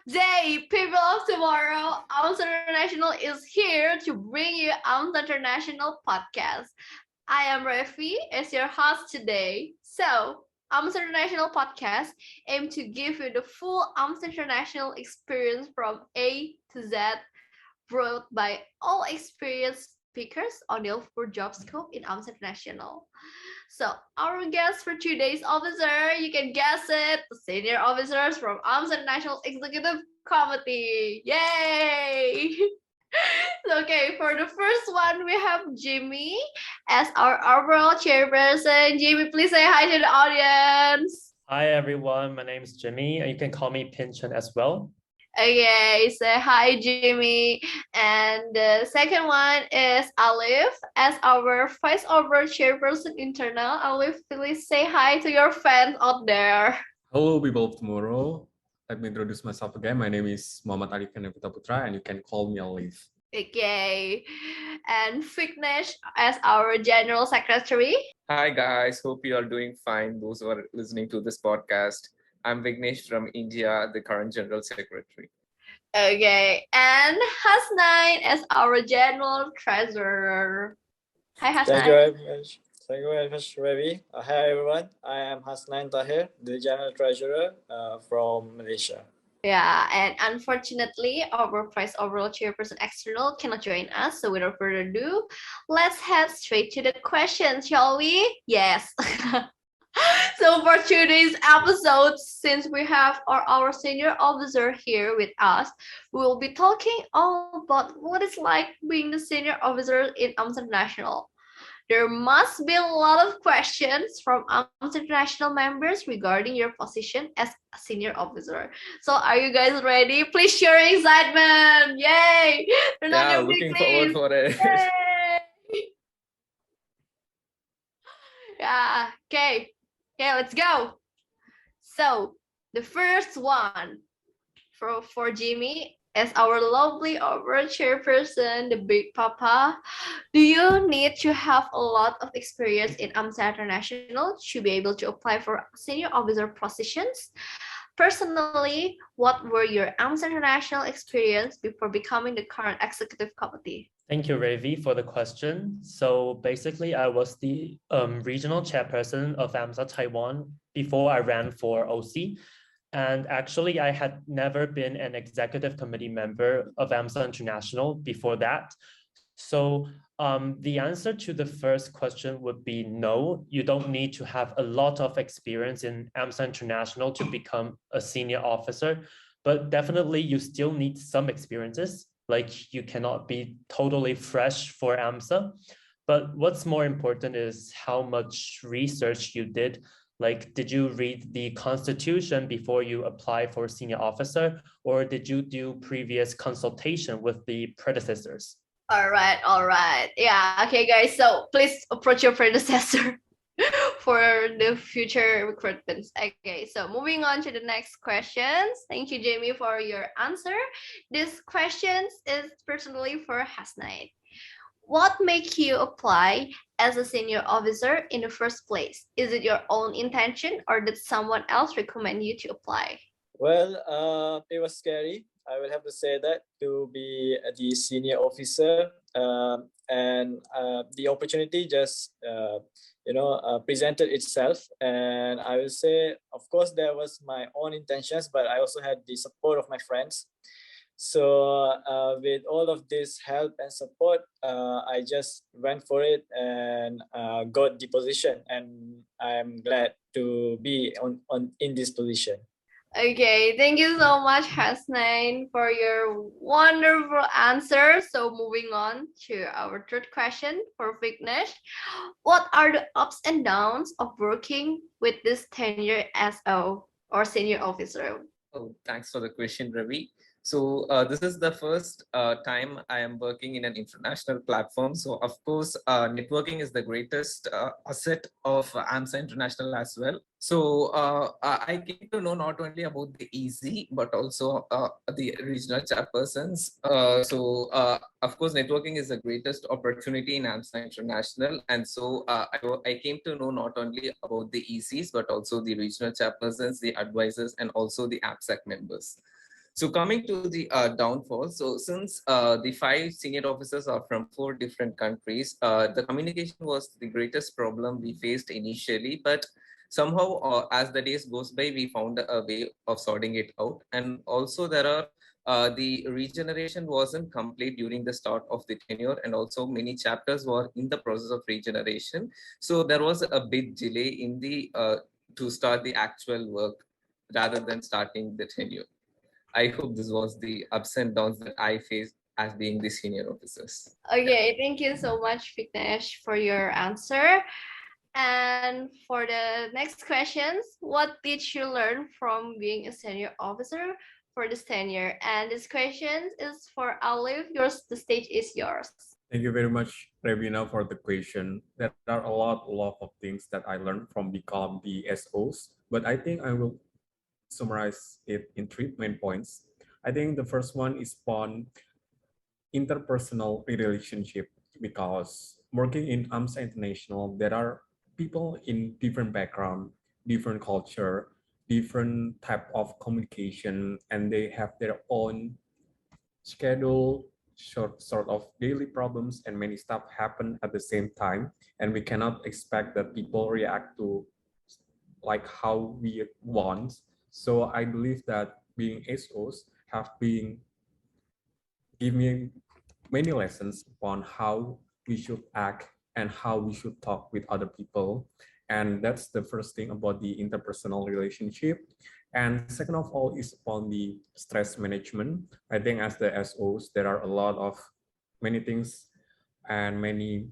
Day, people of tomorrow, AMSA International is here to bring you AMSA International Podcast. I am Refi as your host today. So, AMSA International Podcast aim to give you the full AMSA International experience from A to Z, brought by all experienced speakers on the for job scope in AMSA International. So our guest for today's officer, you can guess it, the senior officers from AMSA National Executive Committee. Yay! Okay, for the first one, we have Jimmy as our overall chairperson. Jimmy, please say hi to the audience. Hi everyone, my name is Jimmy. You can call me Pin-Chun as well. Okay, say hi, Jimmy. And the second one is Alif as our vice over chairperson internal. Alif, please say hi to your fans out there. Hello, people of tomorrow. Let me introduce myself again. My name is Muhammad Alifian Putra, and you can call me Alif. Okay, and Vignesh as our general secretary. Hi guys, hope you are doing fine. Those who are listening to this podcast. I'm Vignesh from India, the current General Secretary. Okay, and Hasnain as our General Treasurer. Hi, Hasnain. Thank you very much, Ravi. Hi, everyone. I am Hasnain Tahir, the General Treasurer from Malaysia. Yeah, and unfortunately, our Vice Overall Chairperson External cannot join us. So without further ado, let's head straight to the questions, shall we? Yes. So for today's episode, since we have our senior officer here with us, we will be talking all about what it's like being the senior officer in AMSA International. There must be a lot of questions from AMSA International members regarding your position as a senior officer. So are you guys ready? Please show your excitement. Yay! Yeah, looking forward for it. Yay! Yeah, okay, let's go. So the first one for Jimmy as our lovely overall chairperson, the big papa. Do you need to have a lot of experience in AMSA International to be able to apply for senior officer positions? Personally, what were your AMSA International experience before becoming the current executive committee? Thank you, Ravi, for the question. So basically, I was the regional chairperson of AMSA Taiwan before I ran for OC. And actually, I had never been an executive committee member of AMSA International before that. So the answer to the first question would be no, you don't need to have a lot of experience in AMSA International to become a senior officer, but definitely you still need some experiences. Like you cannot be totally fresh for AMSA. But what's more important is how much research you did. Like, did you read the Constitution before you apply for senior officer, or did you do previous consultation with the predecessors? All right. Yeah, okay, guys. So please approach your predecessor for the future recruitments. Okay, so moving on to the next questions. Thank you, Jamie, for your answer. This questions is personally for Hasnain. What made you apply as a senior officer in the first place? Is it your own intention or did someone else recommend you to apply? Well, it was scary. I will have to say that to be the senior officer, and the opportunity just presented itself. And I will say, of course, there was my own intentions, but I also had the support of my friends. So with all of this help and support, I just went for it and got the position, and I'm glad to be in this position. Okay, thank you so much, Hasnain, for your wonderful answer. So moving on to our third question for Vignesh. What are the ups and downs of working with this tenure SO or senior officer? Oh, thanks for the question, Ravi. So this is the first time I am working in an international platform. So of course, networking is the greatest asset of AMSA International as well. So I came to know not only about the EZ, but also the regional chairpersons. Of course, networking is the greatest opportunity in AMSA International. And so I came to know not only about the ECs, but also the regional chairpersons, the advisors, and also the APSAC members. So coming to the downfall, so since the 5 senior officers are from 4 different countries, the communication was the greatest problem we faced initially, but somehow as the days goes by, we found a way of sorting it out. And also there are the regeneration wasn't complete during the start of the tenure, and also many chapters were in the process of regeneration. So there was a big delay in the to start the actual work rather than starting the tenure. I hope this was the ups and downs that I faced as being the senior officers. Okay, thank you so much, Vignesh, for your answer. And for the next questions, what did you learn from being a senior officer for this tenure? And this question is for Alif. Yours, the stage is yours. Thank you very much, Ravina, for the question. There are a lot of things that I learned from become the SOs, but I think I will summarize it in 3 main points. I think the first one is on interpersonal relationship, because working in AMSA International, there are people in different background, different culture, different type of communication, and they have their own schedule, sort of daily problems, and many stuff happen at the same time, and we cannot expect that people react to like how we want. So I believe that being SOs have been give me many lessons on how we should act and how we should talk with other people. And that's the first thing about the interpersonal relationship. And second of all is upon the stress management. I think as the SOs, there are a lot of many things and many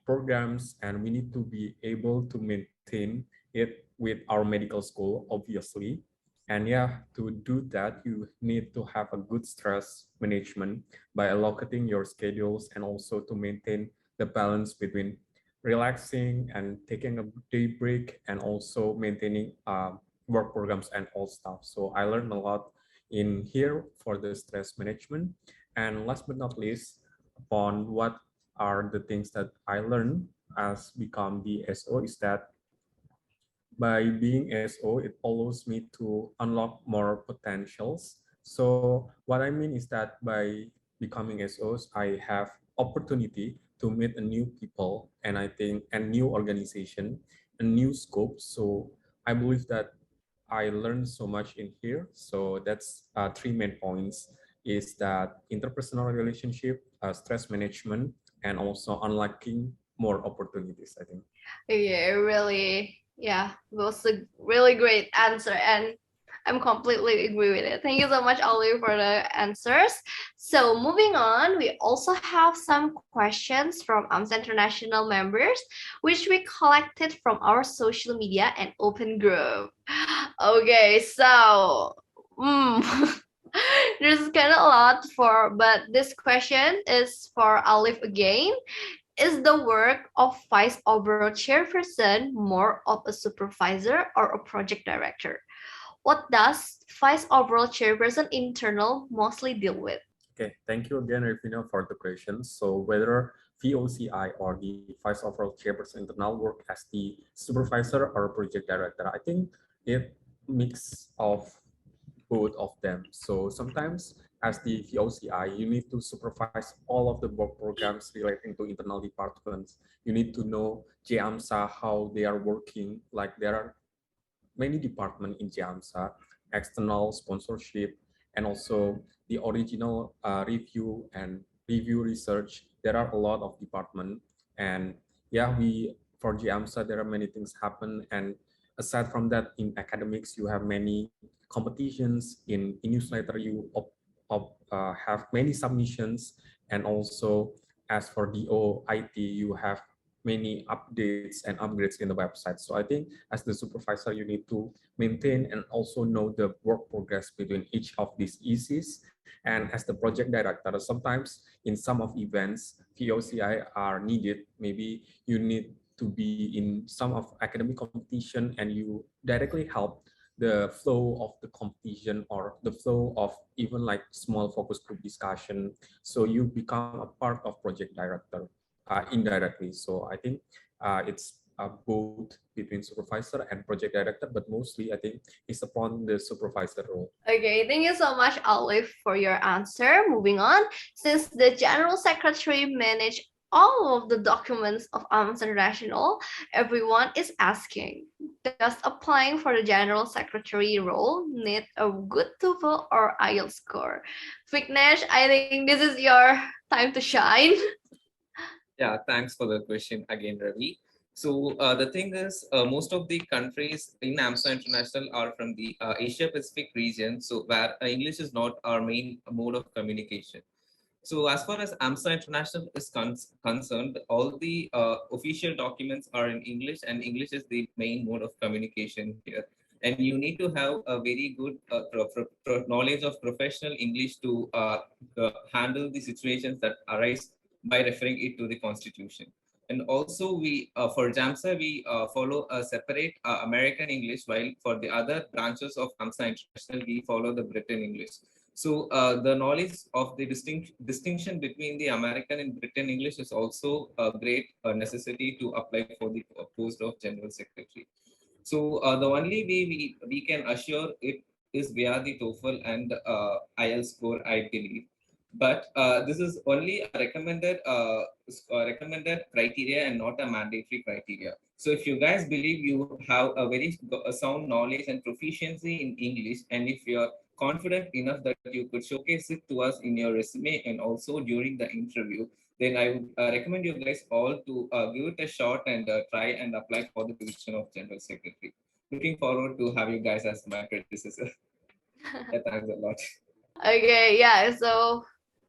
programs, and we need to be able to maintain it with our medical school, obviously. And yeah, to do that, you need to have a good stress management by allocating your schedules, and also to maintain the balance between relaxing and taking a day break, and also maintaining work programs and all stuff. So I learned a lot in here for the stress management. And last but not least, upon what are the things that I learned as become the SO is that by being SO, it allows me to unlock more potentials. So what I mean is that by becoming SOs, I have opportunity to meet a new people, and I think a new organization, a new scope. So I believe that I learned so much in here. So that's 3 main points: is that interpersonal relationship, stress management, and also unlocking more opportunities, I think. Yeah, really, yeah, it was a really great answer, and I'm completely agree with it. Thank you so much, Ollie, for the answers. So moving on, we also have some questions from AMSA International members, which we collected from our social media and open group. Okay, so there's kind of a lot but this question is for Alif again. Is the work of Vice Overall Chairperson more of a supervisor or a project director? What does Vice Overall Chairperson internal mostly deal with? Okay, thank you again, Rufino, for the question. So whether VOCI or the Vice Overall Chairperson internal work as the supervisor or project director, I think it mix of both of them. So sometimes as the VOCI, you need to supervise all of the work programs relating to internal departments. You need to know JAMSA, how they are working. Like there are many departments in JAMSA, external sponsorship, and also the original review and review research. There are a lot of departments, and yeah, for JAMSA there are many things happen. And aside from that, in academics you have many competitions. In newsletter you have many submissions, and also as for DOIT you have many updates and upgrades in the website. So I think as the supervisor, you need to maintain and also know the work progress between each of these ECs. And as the project director, sometimes in some of events, VOCI are needed. Maybe you need to be in some of academic competition, and you directly help the flow of the competition or the flow of even like small focus group discussion. So you become a part of project director indirectly. So I think it's both between supervisor and project director, but mostly I think it's upon the supervisor role. Okay, thank you so much, Olive, for your answer. Moving on, since the General Secretary manage all of the documents of AMSA International, everyone is asking, does applying for the General Secretary role need a good TOEFL or IELTS score? Vignesh, I think this is your time to shine. Yeah, thanks for the question again, Ravi. So the thing is, most of the countries in AMSA International are from the Asia Pacific region, so where English is not our main mode of communication. So as far as AMSA International is concerned, all the official documents are in English, and English is the main mode of communication here. And you need to have a very good knowledge of professional English to handle the situations that arise by referring it to the Constitution. And also, we for JAMSA we follow a separate American English, while for the other branches of AMSA International we follow the Britain English. So the knowledge of the distinction between the American and Britain English is also a great necessity to apply for the post of General Secretary. So the only way we can assure it is via the TOEFL and IELTS score, I believe. But this is only a recommended criteria and not a mandatory criteria. So if you guys believe you have a very sound knowledge and proficiency in English, and if you're confident enough that you could showcase it to us in your resume and also during the interview, then I would recommend you guys all to give it a shot and try and apply for the position of General Secretary. Looking forward to have you guys as my predecessor. Yeah, thanks a lot. Okay, yeah, so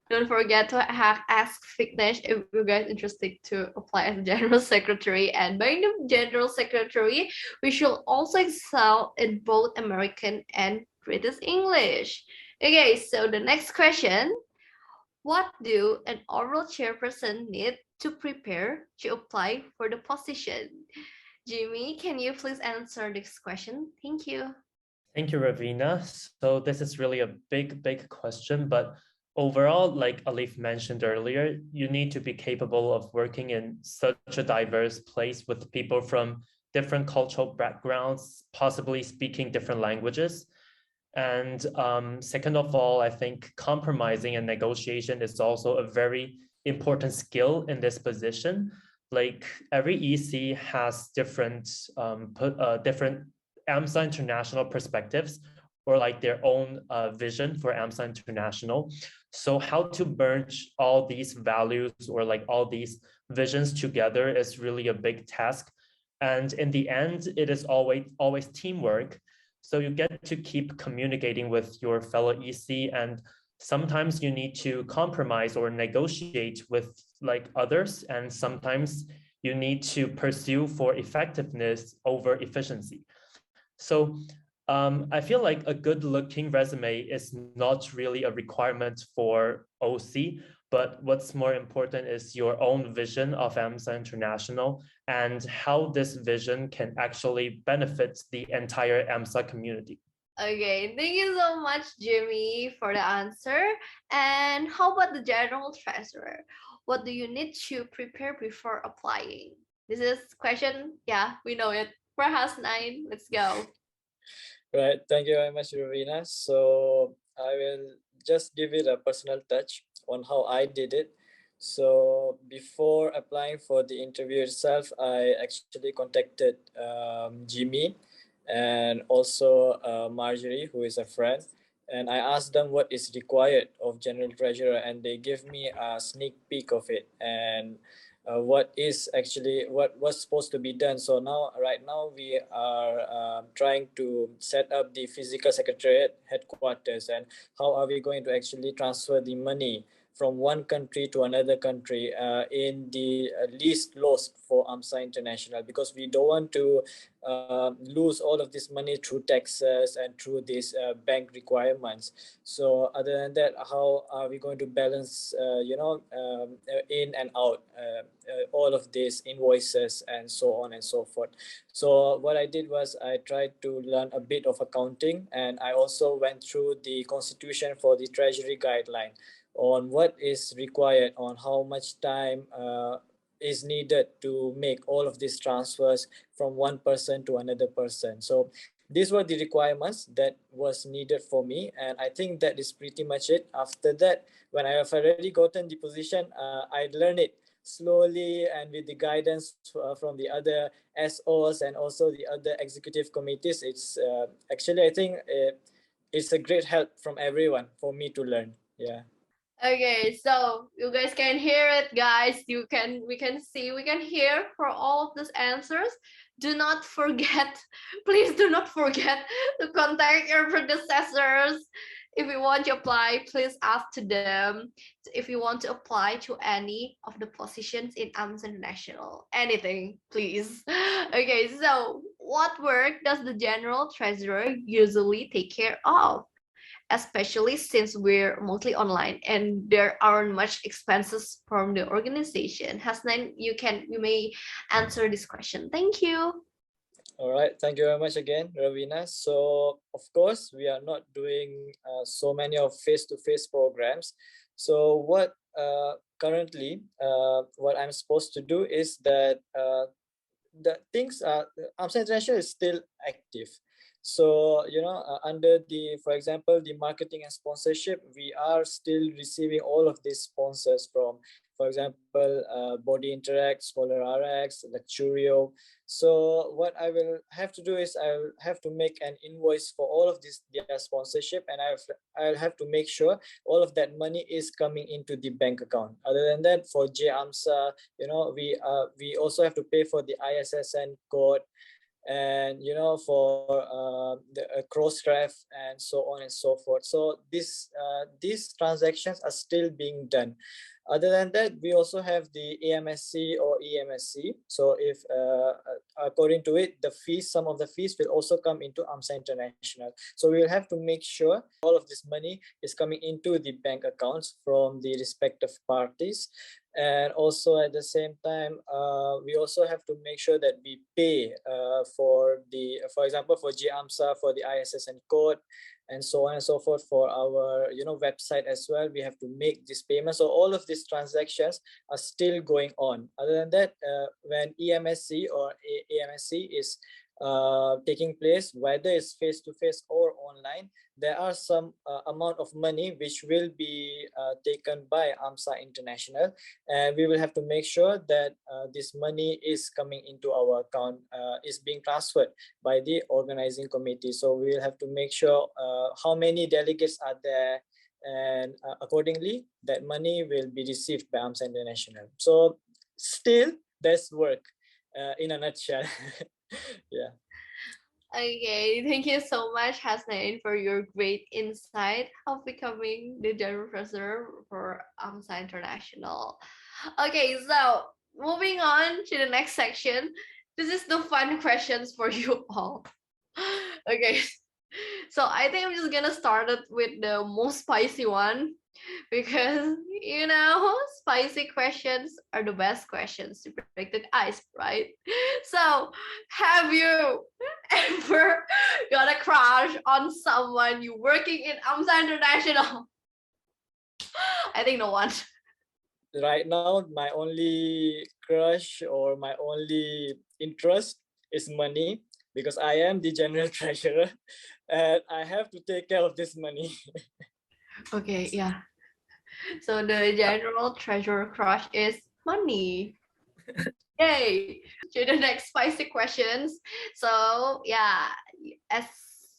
don't forget to ask Vignesh if you guys interested to apply as General Secretary. And by the General Secretary, we should also excel in both American and British English. Okay, so the next question. What do an overall chairperson need to prepare to apply for the position? Jimmy, can you please answer this question? Thank you. Thank you, Ravina. So this is really a big question, but overall, like Alif mentioned earlier, you need to be capable of working in such a diverse place with people from different cultural backgrounds, possibly speaking different languages. And second of all, I think compromising and negotiation is also a very important skill in this position. Like every EC has different AMSA International perspectives, or like their own vision for AMSA International. So how to merge all these values or like all these visions together is really a big task. And in the end, it is always teamwork. So you get to keep communicating with your fellow EC, and sometimes you need to compromise or negotiate with like others, and sometimes you need to pursue for effectiveness over efficiency. So I feel like a good looking resume is not really a requirement for OC, but what's more important is your own vision of AMSA International and how this vision can actually benefit the entire AMSA community. Okay, thank you so much, Jimmy, for the answer. And how about the general treasurer? What do you need to prepare before applying? This is question, yeah, we know it. For Hasnain, let's go. Right, thank you very much, Ravina. So I will just give it a personal touch on how I did it. So before applying for the interview itself, I actually contacted Jimmy and also Marjorie, who is a friend, and I asked them what is required of general treasurer, and they give me a sneak peek of it and what is actually what was supposed to be done. So right now we are trying to set up the physical secretariat headquarters, and how are we going to actually transfer the money from one country to another country in the least loss for AMSA International, because we don't want to lose all of this money through taxes and through these bank requirements. So other than that, how are we going to balance in and out all of these invoices and so on and so forth. So what I did was I tried to learn a bit of accounting, and I also went through the constitution for the treasury guideline on what is required, on how much time is needed to make all of these transfers from one person to another person. So these were the requirements that was needed for me, and I think that is pretty much it. After that, when I have already gotten the position, I learned it slowly and with the guidance from the other SOs and also the other executive committees. It's actually, I think it's a great help from everyone for me to learn. Yeah. Okay, so you guys can hear it, guys. We can see, we can hear for all of these answers. Do not forget, please do not forget to contact your predecessors. If you want to apply, please ask to them. If you want to apply to any of the positions in AMSA International, anything, please. Okay, so what work does the general treasurer usually take care of? Especially since we're mostly online and there aren't much expenses from the organization. Hasnain, you may answer this question. Thank you. All right, thank you very much again, Ravina. So, of course, we are not doing so many of face-to-face programs. So, what currently, what I'm supposed to do is that the things are, AMSA International is still active. So, under for example, the marketing and sponsorship, we are still receiving all of these sponsors from, for example, Body Interact, Scholar RX, Lecturio. So what I will have to do is I will have to make an invoice for all of this their sponsorship, and I'll have to make sure all of that money is coming into the bank account. Other than that, for JAMSA, we also have to pay for the ISSN code, and for the Crosscraft and so on and so forth. So these transactions are still being done. Other than that, we also have the AMSC or EMSC. So if according to it, some of the fees will also come into AMSA International. So we will have to make sure all of this money is coming into the bank accounts from the respective parties. And also at the same time, we also have to make sure that we pay for example, for GAMSA, for the ISSN code, and so on and so forth. For our website as well, we have to make this payment. So all of these transactions are still going on. Other than that, when EMSC or AMSC is taking place, whether it's face-to-face or online, there are some amount of money which will be taken by AMSA International, and we will have to make sure that this money is coming into our account, is being transferred by the organizing committee. So we will have to make sure how many delegates are there, and accordingly that money will be received by AMSA International. So still there's work in a nutshell. Yeah. Okay, thank you so much, Hasnain, for your great insight of becoming the general professor for AMSA International. Okay, so moving on to the next section. This is the fun questions for you all. Okay, so I think I'm just gonna start it with the most spicy one, because spicy questions are the best questions to break the ice, right? So have you ever got a crush on someone you working in AMSA International? I think no one. Right now, my only crush or my only interest is money, because I am the general treasurer and I have to take care of this money. Okay, yeah. So the general treasurer crush is money. Yay! To the next spicy questions. So yeah, as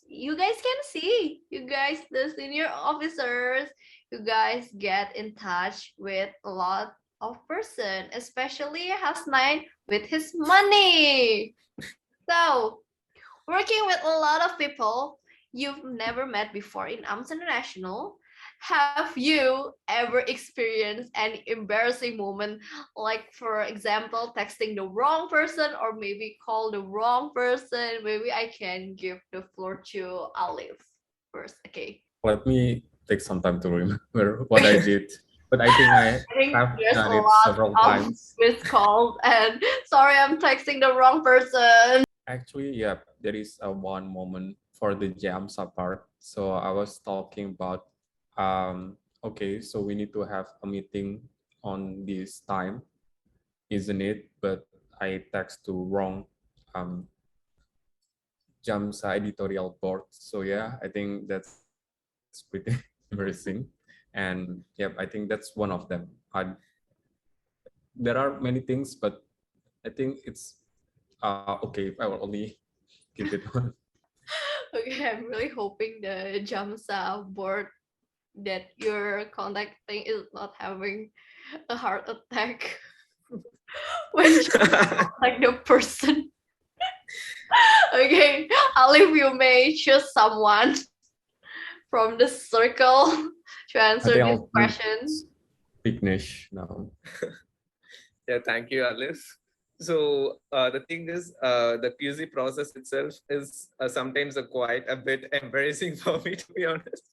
you guys can see, you guys, the senior officers, you guys get in touch with a lot of person, especially Hasnain with his money. So working with a lot of people you've never met before in AMSA International, have you ever experienced any embarrassing moment, like for example texting the wrong person or maybe call the wrong person? Maybe I can give the floor to Alif first. Okay, Let me take some time to remember what I did, but I think I have there's done a it lot several of times. missed calls and sorry, I'm texting the wrong person. Actually, yeah, there is one moment for the JAMSA part. So I was talking about, okay, so we need to have a meeting on this time isn't it? But I text to wrong um, JAMSA editorial board. So yeah, I think that's pretty embarrassing. And yeah, I think that's one of them. There are many things, but I think it's okay if I will only keep it one. Okay, I'm really hoping the JAMSA board that you're contacting is not having a heart attack when you like the person. Okay, Alif, you may choose someone from the circle to I answer think this I'll question. Vignesh now. Yeah, thank you, Alif. So the thing is, the QC process itself is sometimes quite a bit embarrassing for me, to be honest.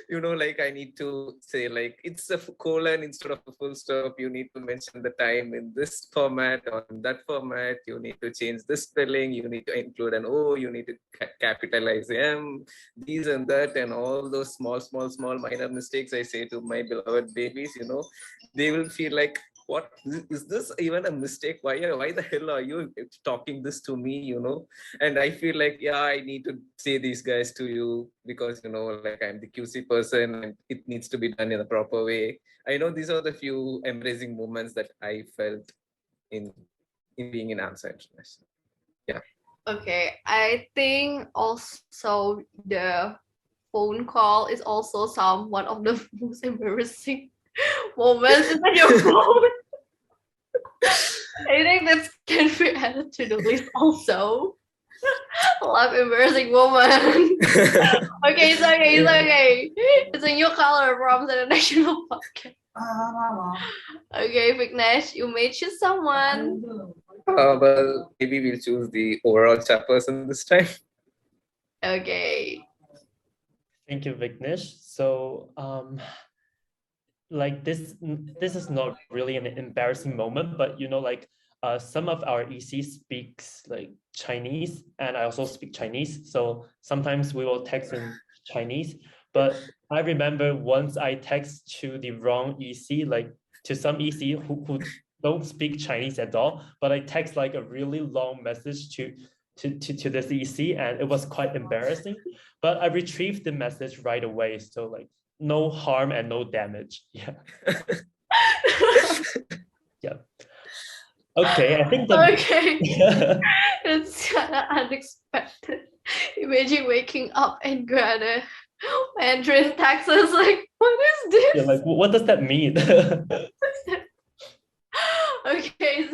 Like I need to say like it's a colon instead of a full stop. You need to mention the time in this format or in that format. You need to change this spelling. You need to include an O. You need to capitalize M. These and that and all those small minor mistakes I say to my beloved babies. They will feel like, what is this even a mistake? Why the hell are you talking this to me? And I feel like, yeah, I need to say these guys to you because like I'm the QC person and it needs to be done in a proper way. I know these are the few embracing moments that I felt in being in AMSA International. Yeah. Okay, I think also the phone call is also one of the most embarrassing moments in your phone. I think that can be added to the list also. Love embarrassing moment. Okay, it's okay, it's okay. It's a new color from the International Podcast. Okay, Vignesh, you may choose someone. Well, maybe we'll choose the overall chairperson this time. Okay. Thank you, Vignesh. So like this is not really an embarrassing moment, but like some of our EC speaks like Chinese, and I also speak Chinese, so sometimes we will text in Chinese. But I remember once I text to the wrong EC, like to some EC who don't speak Chinese at all, but I text like a really long message to this EC, and it was quite embarrassing. But I retrieved the message right away, so like no harm and no damage. Yeah. Yeah. Okay, I think Okay. It's kind of unexpected. Imagine waking up and got a Mandarin Texas. Like, what is this? Yeah, like what does that mean? Okay,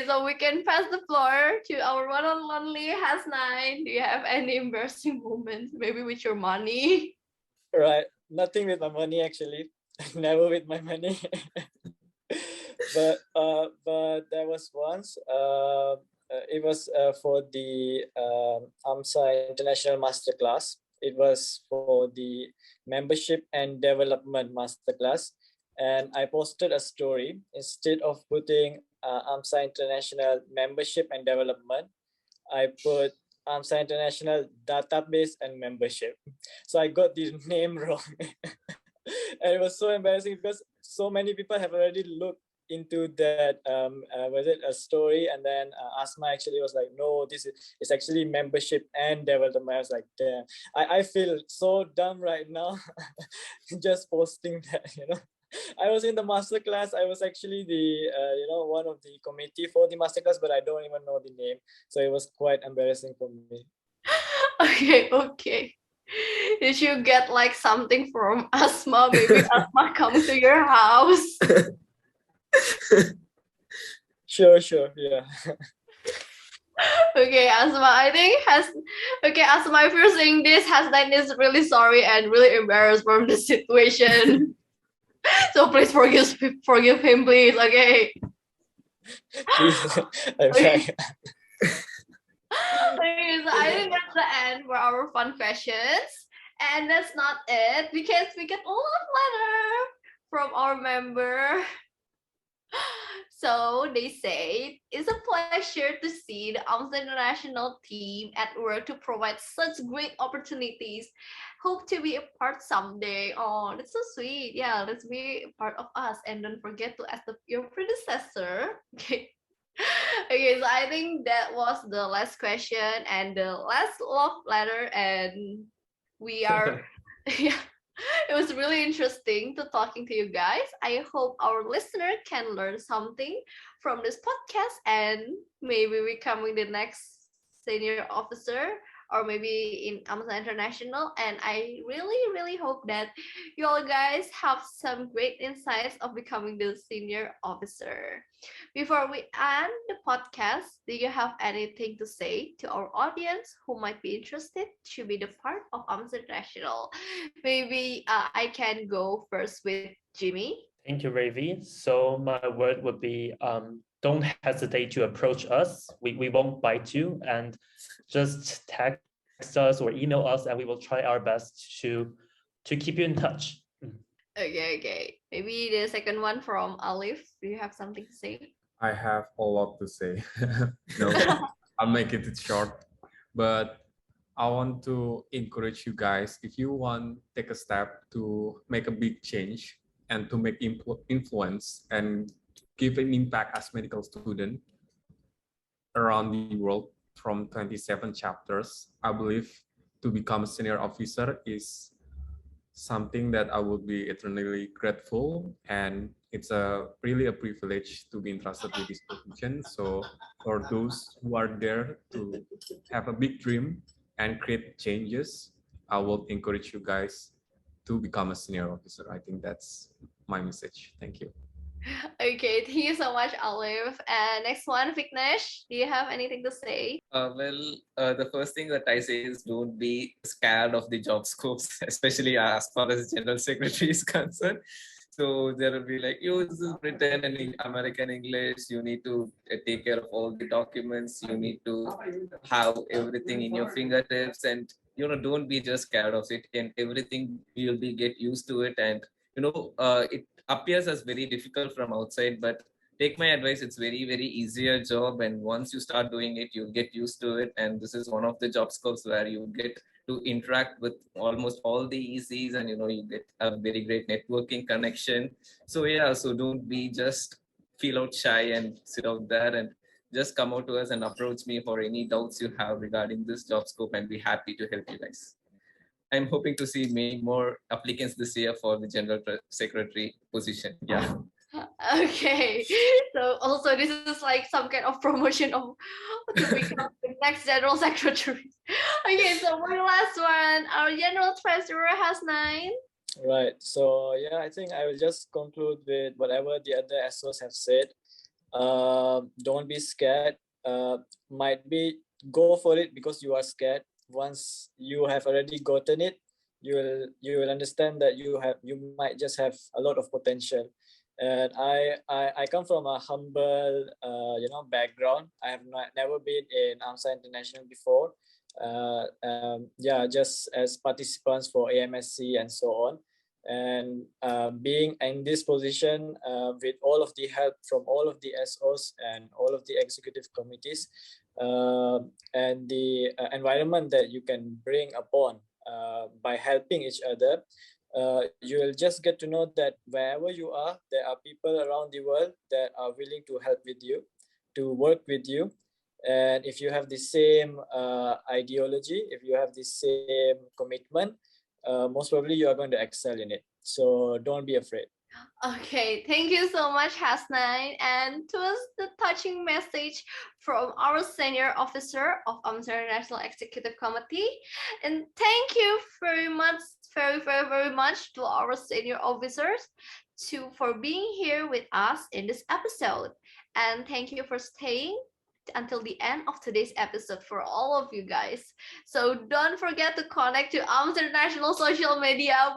so we can pass the floor to our one and only Hasnain. Do you have any embarrassing moments, maybe with your money? Right, nothing with my money actually. Never with my money. but there was once. It was for the AMSA International Masterclass. It was for the Membership and Development Masterclass. And I posted a story. Instead of putting AMSA International Membership and Development, I put AMSA International Database and Membership. So I got the name wrong. And it was so embarrassing because so many people have already looked into that was it a story, and then Asma actually was like, no, this is actually membership and development. I was like, damn, I feel so dumb right now just posting that. I was in the masterclass. I was actually the one of the committee for the masterclass, but I don't even know the name, so it was quite embarrassing for me. Okay. Did you get like something from Asma? Maybe Asma come to your house. Sure, yeah. Okay, Asma, I think Asma, if you're saying this, Hasnain is really sorry and really embarrassed from the situation. So please forgive him, please. Okay. Please, I'm Okay. trying. Okay, so I think that's the end for our fun questions. And that's not it, because we get a lot of letter from our member. So they say, it's a pleasure to see the AMSA International team at work to provide such great opportunities hope to be a part someday. Oh, that's so sweet. Yeah, let's be a part of us, and don't forget to ask your predecessor. Okay. Okay, so I think that was the last question and the last love letter, and we are yeah, it was really interesting to talking to you guys. I hope our listener can learn something from this podcast and maybe becoming the next senior officer or maybe in AMSA International. And I really, really hope that you all guys have some great insights of becoming the senior officer. Before we end the podcast, do you have anything to say to our audience who might be interested to be the part of AMSA International? Maybe I can go first with Jimmy. Thank you, Ravi. So my word would be don't hesitate to approach us. We won't bite you, and just text us or email us, and we will try our best to keep you in touch. Okay. Maybe the second one from Alif. Do you have something to say? I have a lot to say. No, I'll make it short. But I want to encourage you guys, if you want take a step to make a big change and to make influence and give an impact as medical student around the world from 27 chapters, I believe to become a senior officer is something that I would be eternally grateful, and it's really a privilege to be entrusted with this position. So for those who are there to have a big dream and create changes, I will encourage you guys to become a senior officer. I think that's my message. Thank you. Okay, thank you so much, Alif. And next one, Vignesh. Do you have anything to say? The first thing that I say is don't be scared of the job scopes, especially as far as general secretary is concerned. So there will be like, you this is written in American English. You need to take care of all the documents. You need to have everything in your fingertips, and don't be just scared of it. And everything you'll be get used to it, and it appears as very difficult from outside, but take my advice, it's very, very easier job, and once you start doing it, you'll get used to it. And this is one of the job scopes where you get to interact with almost all the ECs, and you get a very great networking connection. So yeah, so don't be just feel out shy and sit out there, and just come out to us and approach me for any doubts you have regarding this job scope, and be happy to help you guys. I'm hoping to see many more applicants this year for the general secretary position. Yeah. Okay. So also this is like some kind of promotion of to become the next general secretary. Okay, so my last one, our general treasurer Hasnain. Right. So yeah, I think I will just conclude with whatever the other SOs have said. Don't be scared. Might be go for it because you are scared. Once you have already gotten it, you will understand that you might just have a lot of potential. And I come from a humble background. I have never been in AMSA International before. Just as participants for AMSC and so on. And being in this position with all of the help from all of the SOs and all of the executive committees, and the environment that you can bring upon by helping each other, you will just get to know that wherever you are, there are people around the world that are willing to help with you, to work with you. And if you have the same ideology, if you have the same commitment, most probably you are going to excel in it. So don't be afraid. Okay, thank you so much, Hasnain. And to us, the touching message from our senior officer of AMSA International Executive Committee. And thank you very much, very much to our senior officers for being here with us in this episode. And thank you for staying until the end of today's episode for all of you guys. So don't forget to connect to AMSA International social media.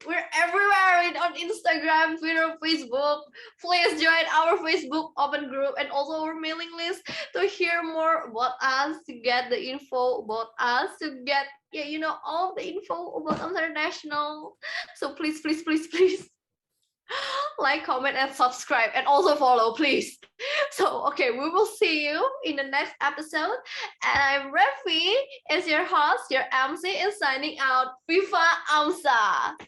We're everywhere on Instagram, Twitter, Facebook. Please join our Facebook open group and also our mailing list to hear more about us, to get the info about us, to get all the info about AMSA International. So please Like, comment, and subscribe, and also follow, please. So, okay, we will see you in the next episode. And I'm Refi, as your host. Your AMSA is signing out. FIFA AMSA.